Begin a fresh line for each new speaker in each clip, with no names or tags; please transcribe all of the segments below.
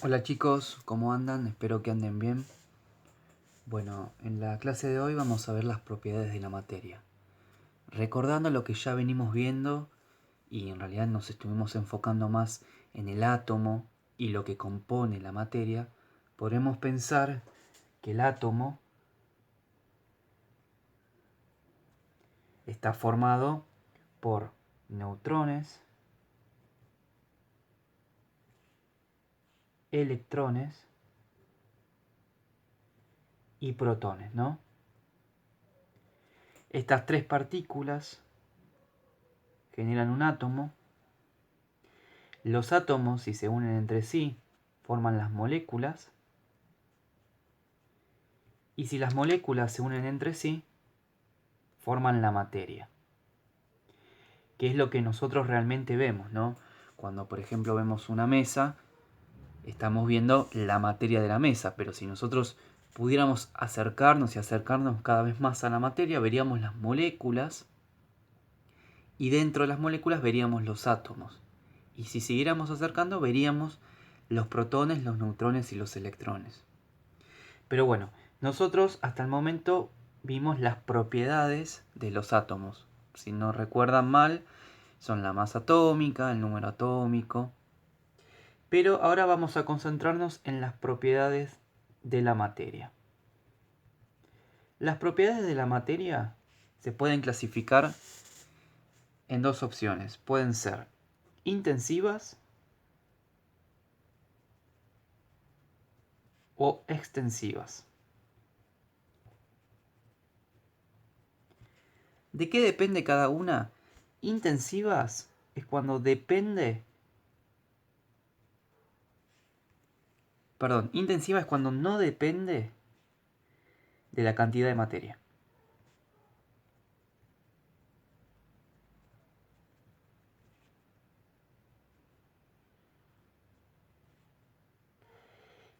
Hola chicos, ¿cómo andan? Espero que anden bien. Bueno, en la clase de hoy vamos a ver las propiedades de la materia. Recordando lo que ya venimos viendo, y en realidad nos estuvimos enfocando más en el átomo y lo que compone la materia, podremos pensar que el átomo está formado por neutrones, electrones y protones, ¿no? Estas tres partículas generan un átomo. Los átomos, si se unen entre sí, forman las moléculas. Y si las moléculas se unen entre sí, forman la materia. Que es lo que nosotros realmente vemos, ¿no? Cuando, por ejemplo, vemos una mesa, estamos viendo la materia de la mesa. Pero si nosotros pudiéramos acercarnos y acercarnos cada vez más a la materia, veríamos las moléculas. Y dentro de las moléculas veríamos los átomos. Y si siguiéramos acercando, veríamos los protones, los neutrones y los electrones. Pero bueno, nosotros hasta el momento vimos las propiedades de los átomos. Si no recuerdan mal, son la masa atómica, el número atómico. Pero ahora vamos a concentrarnos en las propiedades de la materia. Las propiedades de la materia se pueden clasificar en dos opciones. Pueden ser intensivas o extensivas. ¿De qué depende cada una? Intensivas es cuando intensiva es cuando no depende de la cantidad de materia.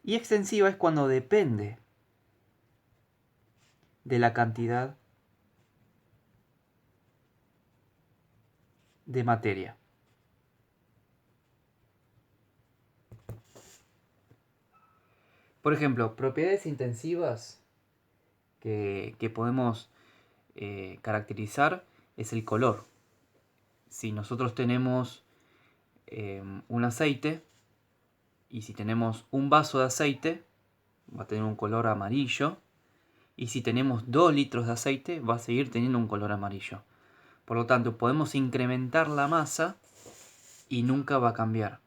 Y extensiva es cuando depende de la cantidad de materia. Por ejemplo, propiedades intensivas que podemos caracterizar es el color. Si nosotros tenemos un aceite y si tenemos un vaso de aceite, va a tener un color amarillo. Y si tenemos 2 litros de aceite, va a seguir teniendo un color amarillo. Por lo tanto, podemos incrementar la masa y nunca va a cambiar.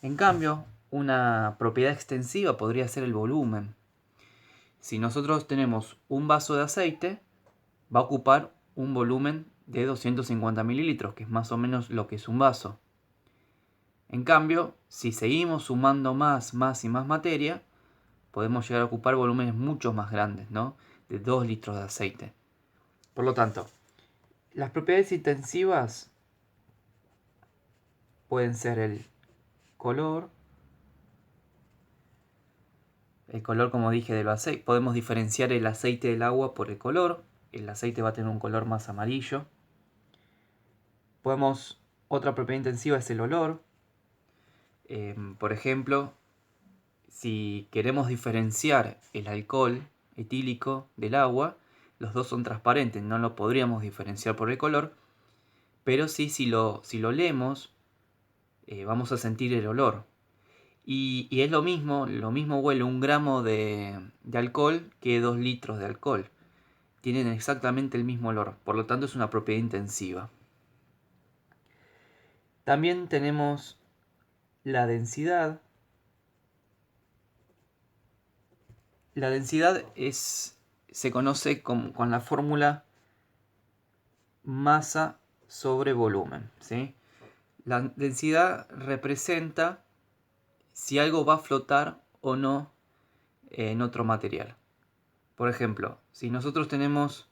En cambio, una propiedad extensiva podría ser el volumen. Si nosotros tenemos un vaso de aceite, va a ocupar un volumen de 250 mililitros, que es más o menos lo que es un vaso. En cambio, si seguimos sumando más y más materia, podemos llegar a ocupar volúmenes mucho más grandes, ¿no? De 2 litros de aceite. Por lo tanto, las propiedades intensivas pueden ser el color, como dije, del aceite. Podemos diferenciar el aceite del agua por el color. El aceite va a tener un color más amarillo. Otra propiedad intensiva es el olor. Por ejemplo, si queremos diferenciar el alcohol etílico del agua, los dos son transparentes, no lo podríamos diferenciar por el color, pero sí, si lo olemos, vamos a sentir el olor. Y es lo mismo huele 1 gramo de alcohol que 2 litros de alcohol. Tienen exactamente el mismo olor, por lo tanto es una propiedad intensiva. También tenemos la densidad. La densidad se conoce con la fórmula masa sobre volumen, ¿sí? La densidad representa si algo va a flotar o no en otro material. Por ejemplo, si nosotros tenemos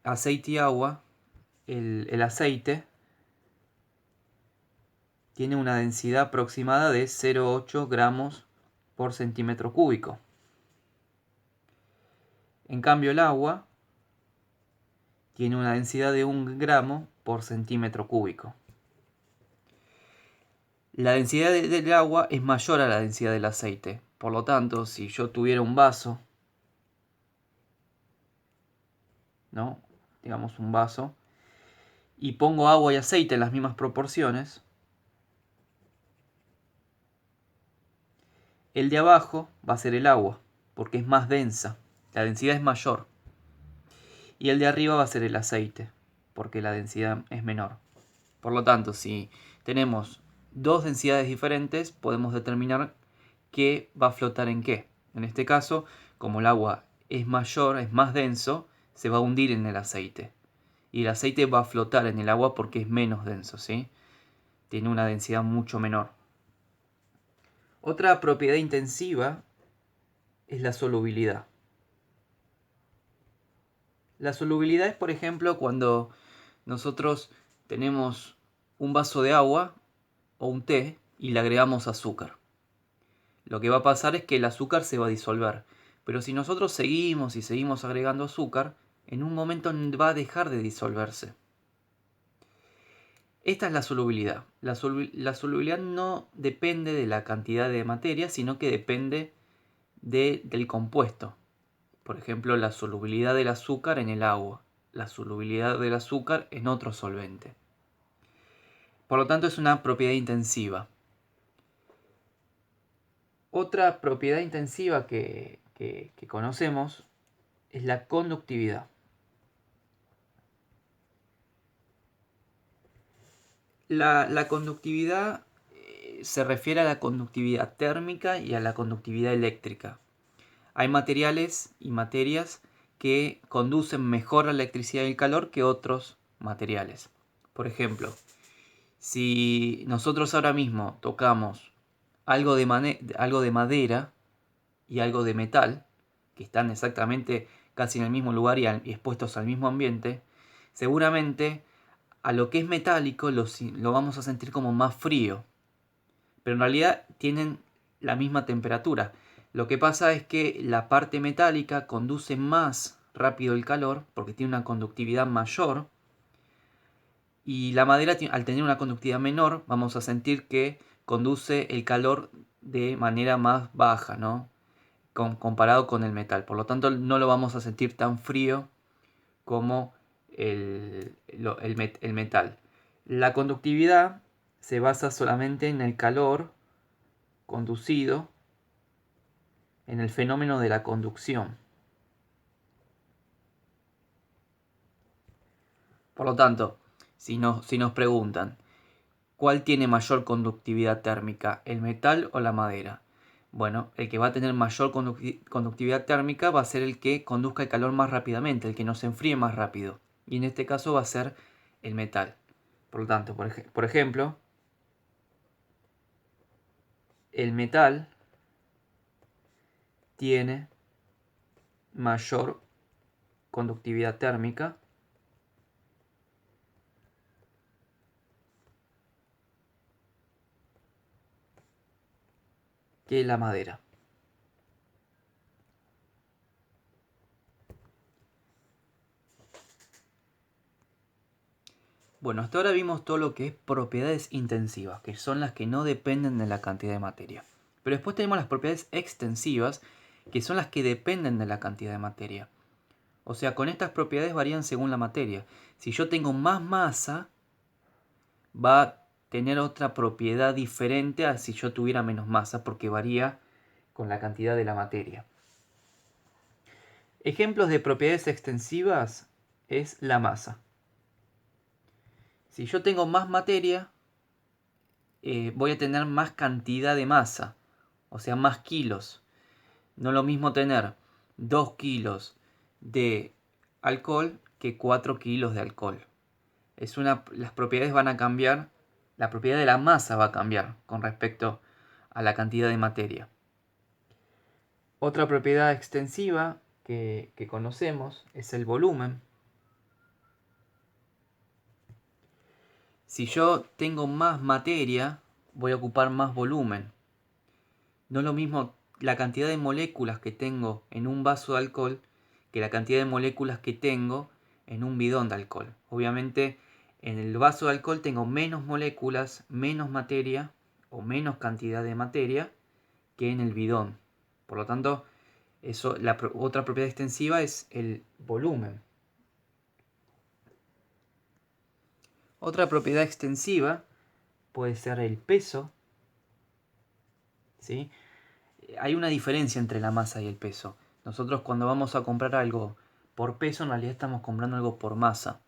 aceite y agua, el aceite tiene una densidad aproximada de 0,8 gramos por centímetro cúbico. En cambio, el agua tiene una densidad de 1 gramo por centímetro cúbico. la densidad del agua es mayor a la densidad del aceite. Por lo tanto, si yo tuviera un vaso, ¿no? Digamos un vaso, y pongo agua y aceite en las mismas proporciones, el de abajo va a ser el agua, porque es más densa, la densidad es mayor. Y el de arriba va a ser el aceite, porque la densidad es menor. Por lo tanto, si tenemos dos densidades diferentes, podemos determinar qué va a flotar en qué. En este caso, como el agua es mayor, es más denso, se va a hundir en el aceite. Y el aceite va a flotar en el agua porque es menos denso, ¿sí? Tiene una densidad mucho menor. Otra propiedad intensiva es la solubilidad. La solubilidad es, por ejemplo, cuando nosotros tenemos un vaso de agua o un té y le agregamos azúcar. Lo que va a pasar es que el azúcar se va a disolver. Pero si nosotros seguimos y seguimos agregando azúcar, en un momento va a dejar de disolverse. Esta es la solubilidad. La solubilidad no depende de la cantidad de materia, sino que depende del compuesto. Por ejemplo, la solubilidad del azúcar en el agua, la solubilidad del azúcar en otro solvente. Por lo tanto, es una propiedad intensiva. Otra propiedad intensiva que conocemos es la conductividad. La conductividad se refiere a la conductividad térmica y a la conductividad eléctrica. Hay materiales y materias que conducen mejor la electricidad y el calor que otros materiales. Por ejemplo, si nosotros ahora mismo tocamos algo de madera y algo de metal, que están exactamente casi en el mismo lugar y expuestos al mismo ambiente, seguramente a lo que es metálico lo vamos a sentir como más frío. Pero en realidad tienen la misma temperatura. Lo que pasa es que la parte metálica conduce más rápido el calor porque tiene una conductividad mayor. Y la madera, al tener una conductividad menor, vamos a sentir que conduce el calor de manera más baja, ¿no? Comparado con el metal. Por lo tanto, no lo vamos a sentir tan frío como el metal. La conductividad se basa solamente en el calor conducido, en el fenómeno de la conducción. Por lo tanto, si nos preguntan, ¿cuál tiene mayor conductividad térmica, el metal o la madera? Bueno, el que va a tener mayor conductividad térmica va a ser el que conduzca el calor más rápidamente, el que no se enfríe más rápido. Y en este caso va a ser el metal. Por lo tanto, por ejemplo, el metal tiene mayor conductividad térmica que la madera. Bueno, hasta ahora vimos todo lo que es propiedades intensivas, que son las que no dependen de la cantidad de materia. Pero después tenemos las propiedades extensivas, que son las que dependen de la cantidad de materia. O sea, con estas propiedades varían según la materia. Si yo tengo más masa, va a tener otra propiedad diferente a si yo tuviera menos masa, porque varía con la cantidad de la materia. Ejemplos de propiedades extensivas es la masa. Si yo tengo más materia, voy a tener más cantidad de masa, o sea, más kilos. No es lo mismo tener 2 kilos de alcohol que 4 kilos de alcohol. Las propiedades van a cambiar, la propiedad de la masa va a cambiar con respecto a la cantidad de materia. Otra propiedad extensiva que conocemos es el volumen. Si yo tengo más materia, voy a ocupar más volumen. No es lo mismo la cantidad de moléculas que tengo en un vaso de alcohol que la cantidad de moléculas que tengo en un bidón de alcohol. Obviamente en el vaso de alcohol tengo menos moléculas, menos materia, o menos cantidad de materia que en el bidón. Por lo tanto, otra propiedad extensiva es el volumen. Otra propiedad extensiva puede ser el peso, ¿sí? Hay una diferencia entre la masa y el peso. Nosotros cuando vamos a comprar algo por peso, en realidad estamos comprando algo por masa.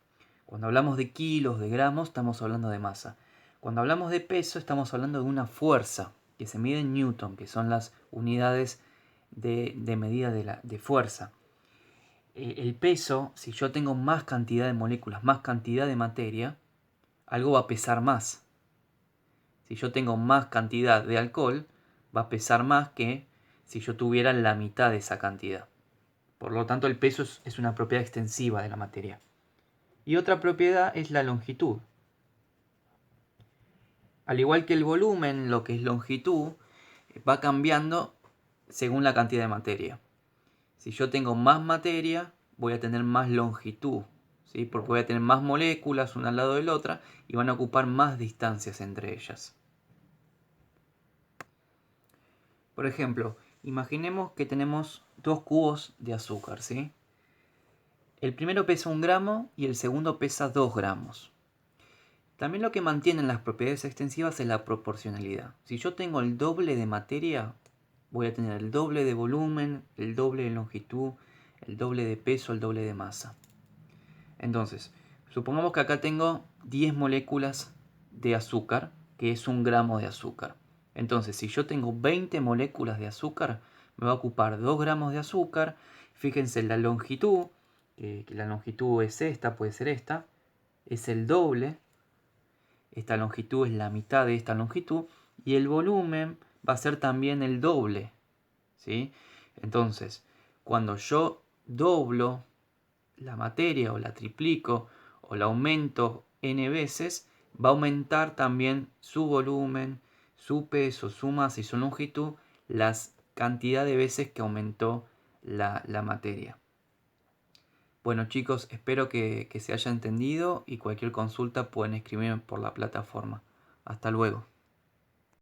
Cuando hablamos de kilos, de gramos, estamos hablando de masa. Cuando hablamos de peso, estamos hablando de una fuerza que se mide en Newton, que son las unidades de medida de fuerza. El peso, si yo tengo más cantidad de moléculas, más cantidad de materia, algo va a pesar más. Si yo tengo más cantidad de alcohol, va a pesar más que si yo tuviera la mitad de esa cantidad. Por lo tanto, el peso es una propiedad extensiva de la materia. Y otra propiedad es la longitud. Al igual que el volumen, lo que es longitud, va cambiando según la cantidad de materia. Si yo tengo más materia, voy a tener más longitud, ¿sí? Porque voy a tener más moléculas una al lado de la otra y van a ocupar más distancias entre ellas. Por ejemplo, imaginemos que tenemos 2 cubos de azúcar, ¿sí? El primero pesa 1 gramo y el segundo pesa 2 gramos. También lo que mantienen las propiedades extensivas es la proporcionalidad. Si yo tengo el doble de materia, voy a tener el doble de volumen, el doble de longitud, el doble de peso, el doble de masa. Entonces, supongamos que acá tengo 10 moléculas de azúcar, que es 1 gramo de azúcar. Entonces, si yo tengo 20 moléculas de azúcar, me va a ocupar 2 gramos de azúcar. Fíjense en la longitud, que la longitud es esta, puede ser esta, es el doble. Esta longitud es la mitad de esta longitud. Y el volumen va a ser también el doble, ¿sí? Entonces, cuando yo doblo la materia o la triplico o la aumento n veces, va a aumentar también su volumen, su peso, su masa y su longitud, las cantidad de veces que aumentó la materia. Bueno chicos, espero que se haya entendido y cualquier consulta pueden escribirme por la plataforma. Hasta luego.